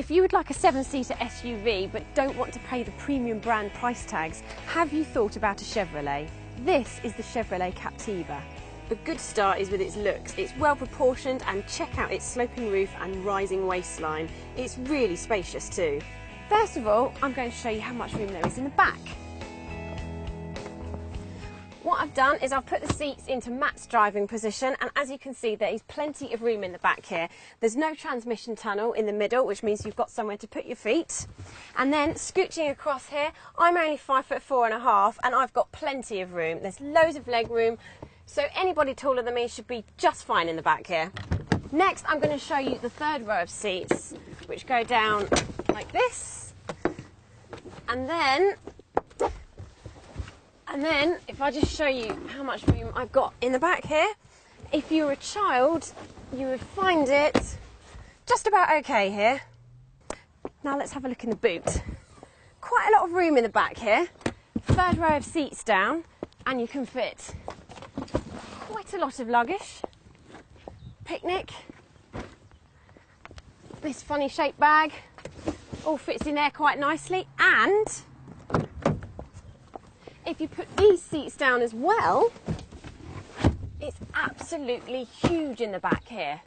If you would like a 7-seater SUV but don't want to pay the premium brand price tags, have you thought about a Chevrolet? This is the Chevrolet Captiva. The good start is with its looks. It's well proportioned, and check out its sloping roof and rising waistline. It's really spacious too. First of all, I'm going to show you how much room there is in the back. What I've done is I've put the seats into Matt's driving position, and as you can see there is plenty of room in the back here. There's no transmission tunnel in the middle, which means you've got somewhere to put your feet. And then scooching across here, I'm only 5'4½" and I've got plenty of room. There's loads of leg room, so anybody taller than me should be just fine in the back here. Next, I'm going to show you the third row of seats, which go down like this. And then, if I just show you how much room I've got in the back here, if you were a child, you would find it just about okay here. Now let's have a look in the boot. Quite a lot of room in the back here. Third row of seats down, and you can fit quite a lot of luggage. Picnic. This funny shaped bag all fits in there quite nicely, and if you put these seats down as well, it's absolutely huge in the back here.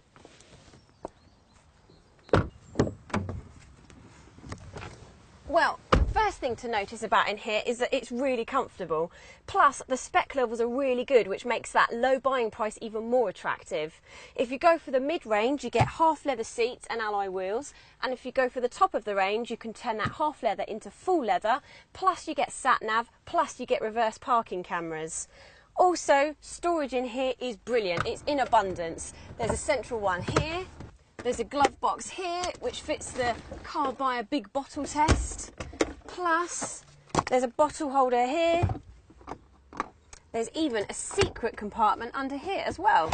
Well, first thing to notice about in here is that it's really comfortable. Plus, the spec levels are really good, which makes that low buying price even more attractive. If you go for the mid-range, you get half leather seats and alloy wheels. And if you go for the top of the range, you can turn that half leather into full leather. Plus, you get sat-nav. Plus, you get reverse parking cameras. Also, storage in here is brilliant. It's in abundance. There's a central one here. There's a glove box here, which fits the car by a big bottle test. Plus, there's a bottle holder here. There's even a secret compartment under here as well.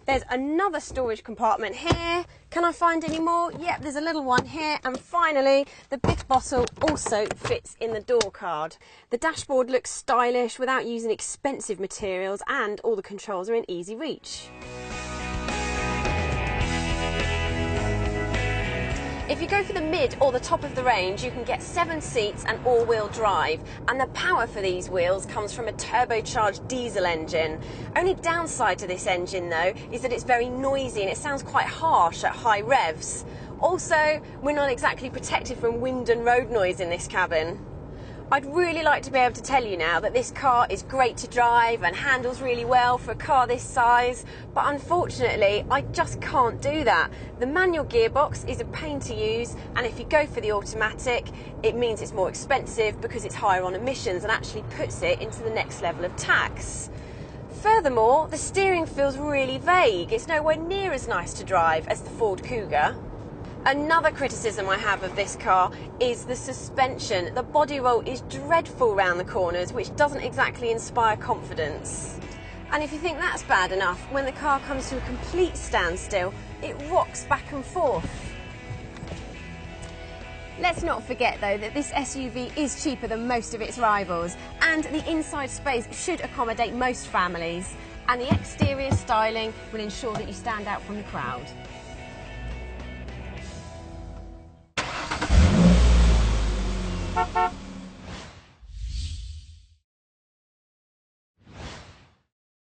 There's another storage compartment here. Can I find any more? Yep, there's a little one here. And finally, the big bottle also fits in the door card. The dashboard looks stylish without using expensive materials, and all the controls are in easy reach. If you go for the mid or the top of the range, you can get 7 seats and all-wheel drive, and the power for these wheels comes from a turbocharged diesel engine. Only downside to this engine though is that it's very noisy and it sounds quite harsh at high revs. Also, we're not exactly protected from wind and road noise in this cabin. I'd really like to be able to tell you now that this car is great to drive and handles really well for a car this size, but unfortunately I just can't do that. The manual gearbox is a pain to use, and if you go for the automatic, it means it's more expensive because it's higher on emissions and actually puts it into the next level of tax. Furthermore, the steering feels really vague. It's nowhere near as nice to drive as the Ford Cougar. Another criticism I have of this car is the suspension. The body roll is dreadful round the corners, which doesn't exactly inspire confidence. And if you think that's bad enough, when the car comes to a complete standstill, it rocks back and forth. Let's not forget though that this SUV is cheaper than most of its rivals, and the inside space should accommodate most families, and the exterior styling will ensure that you stand out from the crowd.